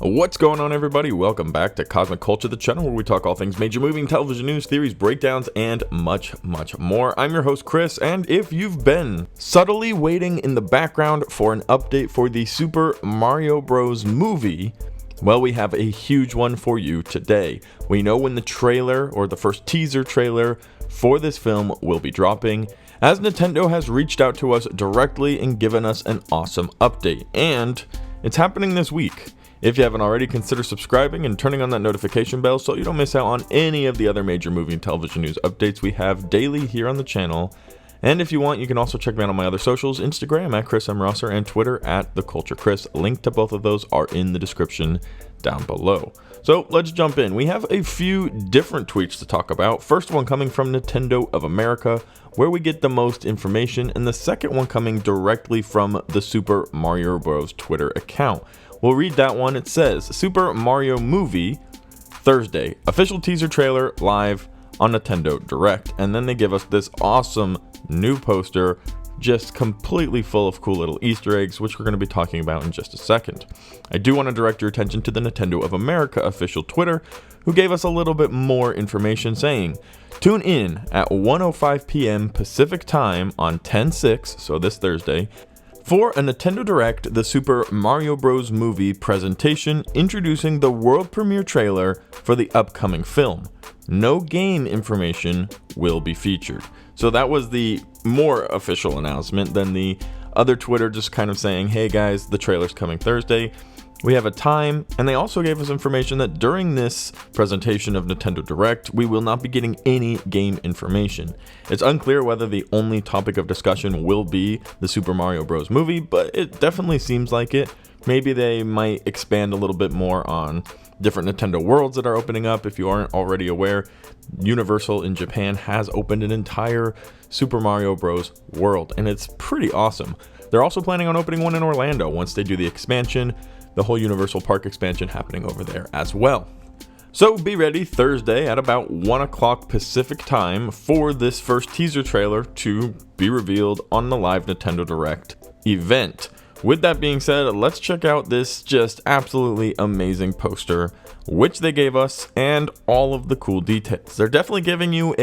What's going on, everybody? Welcome back to Cosmic Culture, the channel where we talk all things major movie and television news, theories, breakdowns, and much more. I'm your host, Chris, and if you've been subtly waiting in the background for an update for the Super Mario Bros. Movie, well, we have a huge one for you today. We know when the trailer, or the first teaser trailer, for this film will be dropping, as Nintendo has reached out to us directly and given us an awesome update, and it's happening this week. If you haven't already, consider subscribing and turning on that notification bell so you don't miss out on any of the other major movie and television news updates we have daily here on the channel. And if you want, you can also check me out on my other socials, Instagram at Chris M. Rosser and Twitter at TheCultureChris. Link to both of those are in the description down below. So let's jump in. We have a few different tweets to talk about. First one coming from Nintendo of America, where we get the most information, and the second one coming directly from the Super Mario Bros. Twitter account. We'll read that one. It says, Super Mario Movie, Thursday, official teaser trailer live on Nintendo Direct. And then they give us this awesome new poster, just completely full of cool little Easter eggs, which we're going to be talking about in just a second. I do want to direct your attention to the Nintendo of America official Twitter, who gave us a little bit more information saying, tune in at 1:05 p.m. Pacific time on 10/6, so this Thursday, for a Nintendo Direct, the Super Mario Bros. Movie presentation introducing the world premiere trailer for the upcoming film. No game information will be featured. So that was the more official announcement than the other Twitter just kind of saying, hey guys, the trailer's coming Thursday. We have a time, and they also gave us information that during this presentation of Nintendo Direct, we will not be getting any game information. It's unclear whether the only topic of discussion will be the Super Mario Bros. Movie, but it definitely seems like it. Maybe they might expand a little bit more on different Nintendo worlds that are opening up. If you aren't already aware, Universal in Japan has opened an entire Super Mario Bros. World, and it's pretty awesome. They're also planning on opening one in Orlando once they do the expansion. The whole Universal Park expansion happening over there as well. So be ready Thursday at about 1 o'clock Pacific time for this first teaser trailer to be revealed on the live Nintendo Direct event. With that being said, let's check out this just absolutely amazing poster, which they gave us, and all of the cool details. They're definitely giving you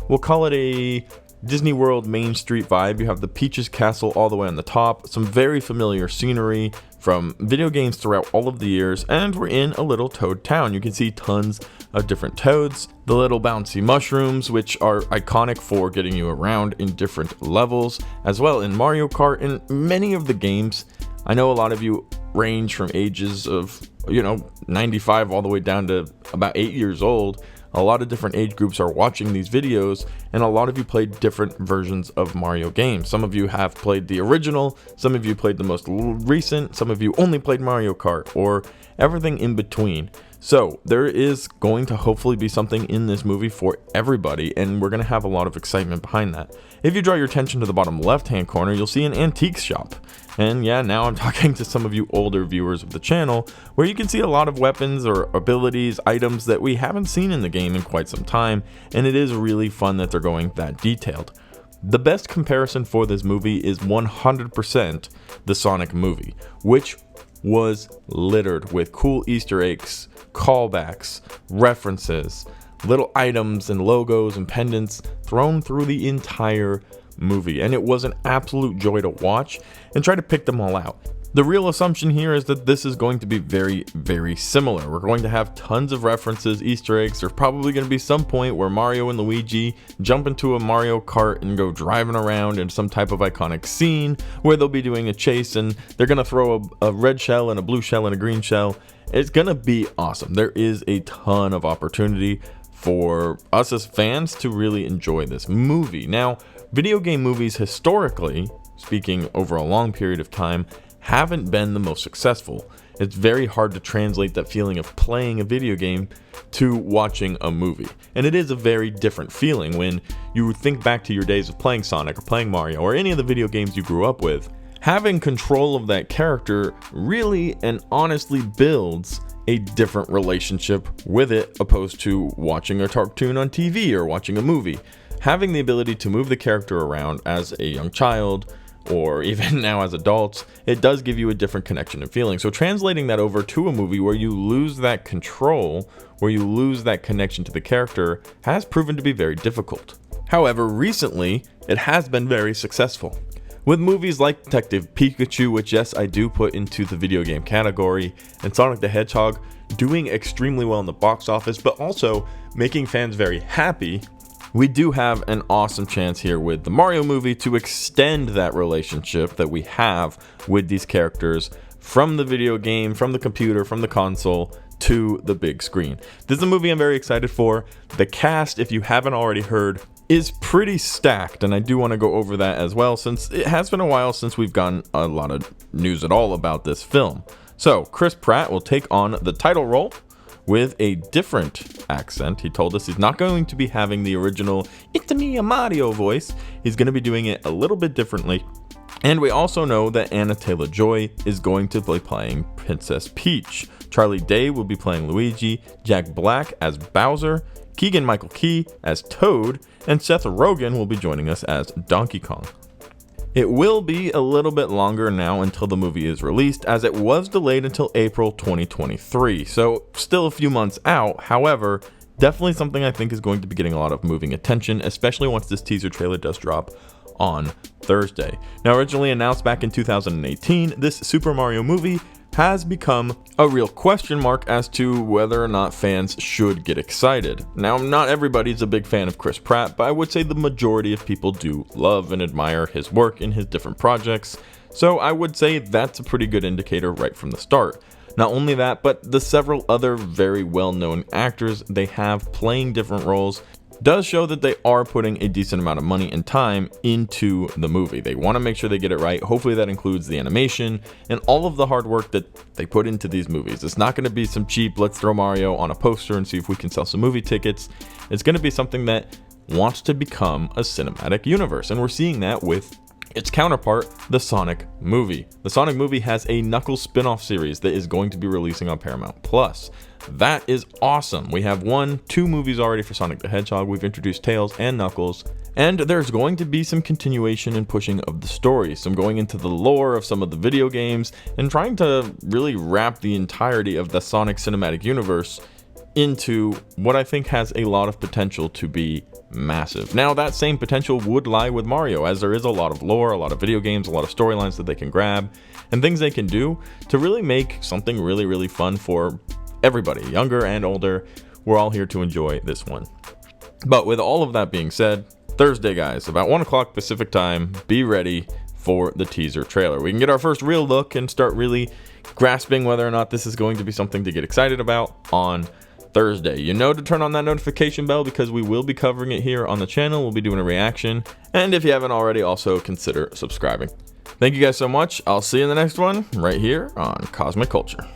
we'll call it a Disney World Main Street vibe. You have the Peach's Castle all the way on the top, some very familiar scenery from video games throughout all of the years, and we're in a little Toad Town. You can see tons of different toads, the little bouncy mushrooms, which are iconic for getting you around in different levels, as well in Mario Kart and many of the games. I know a lot of you range from ages of 95 all the way down to about 8 years old. A lot of different age groups are watching these videos, and a lot of you played different versions of Mario games. Some of you have played the original, some of you played the most recent, some of you only played Mario Kart, or everything in between. So there is going to hopefully be something in this movie for everybody, and we're going to have a lot of excitement behind that. If you draw your attention to the bottom left hand corner, you'll see an antique shop. And yeah, now I'm talking to some of you older viewers of the channel, where you can see a lot of weapons or abilities, items that we haven't seen in the game in quite some time, and it is really fun that they're going that detailed. The best comparison for this movie is 100% the Sonic movie, which was littered with cool Easter eggs, callbacks, references, little items and logos and pendants thrown through the entire movie, and it was an absolute joy to watch and try to pick them all out. The real assumption here is that this is going to be very, very similar. We're going to have tons of references, Easter eggs. There's probably going to be some point where Mario and Luigi jump into a Mario Kart and go driving around in some type of iconic scene where they'll be doing a chase, and they're going to throw a red shell and a blue shell and a green shell. It's going to be awesome. There is a ton of opportunity for us as fans to really enjoy this movie. Now, video game movies historically, speaking over a long period of time, haven't been the most successful. It's very hard to translate that feeling of playing a video game to watching a movie. And it is a very different feeling when you think back to your days of playing Sonic or playing Mario or any of the video games you grew up with. Having control of that character really and honestly builds a different relationship with it, opposed to watching a cartoon on TV or watching a movie. Having the ability to move the character around as a young child, or even now as adults, it does give you a different connection and feeling. So translating that over to a movie where you lose that control, where you lose that connection to the character, has proven to be very difficult. However, recently, it has been very successful. With movies like Detective Pikachu, which yes, I do put into the video game category, and Sonic the Hedgehog doing extremely well in the box office, but also making fans very happy, we do have an awesome chance here with the Mario movie to extend that relationship that we have with these characters from the video game, from the computer, from the console, to the big screen. This is a movie I'm very excited for. The cast, if you haven't already heard, is pretty stacked, and I do want to go over that as well, since it has been a while since we've gotten a lot of news at all about this film. So Chris Pratt will take on the title role with a different accent. He told us he's not going to be having the original "It's me, a Mario" voice. He's going to be doing it a little bit differently. And we also know that Anna Taylor-Joy is going to be playing Princess Peach. Charlie Day will be playing Luigi, Jack Black as Bowser, Keegan-Michael Key as Toad, and Seth Rogen will be joining us as Donkey Kong. It will be a little bit longer now until the movie is released, as it was delayed until April 2023, so still a few months out. However, definitely something I think is going to be getting a lot of moving attention, especially once this teaser trailer does drop on Thursday. Now, originally announced back in 2018, this Super Mario movie has become a real question mark as to whether or not fans should get excited. Now, not everybody's a big fan of Chris Pratt, but I would say the majority of people do love and admire his work in his different projects, so I would say that's a pretty good indicator right from the start. Not only that, but the several other very well-known actors they have playing different roles does show that they are putting a decent amount of money and time into the movie. They want to make sure they get it right. Hopefully that includes the animation and all of the hard work that they put into these movies. It's not going to be some cheap, let's throw Mario on a poster and see if we can sell some movie tickets. It's going to be something that wants to become a cinematic universe, and we're seeing that with its counterpart, the Sonic movie. The Sonic movie has a Knuckles spin-off series that is going to be releasing on Paramount Plus. That is awesome. We have 2 movies already for Sonic the Hedgehog. We've introduced Tails and Knuckles, and there's going to be some continuation and pushing of the story, some going into the lore of some of the video games, and trying to really wrap the entirety of the Sonic cinematic universe into what I think has a lot of potential to be massive. Now, that same potential would lie with Mario, as there is a lot of lore, a lot of video games, a lot of storylines that they can grab, and things they can do to really make something really, really fun for everybody, younger and older. We're all here to enjoy this one. But with all of that being said, Thursday, guys, about 1 o'clock Pacific time, be ready for the teaser trailer. We can get our first real look and start really grasping whether or not this is going to be something to get excited about on Thursday. You know to turn on that notification bell, because we will be covering it here on the channel. We'll be doing a reaction, and if you haven't already, also consider subscribing. Thank you guys so much. I'll see you in the next one right here on Cosmic Culture.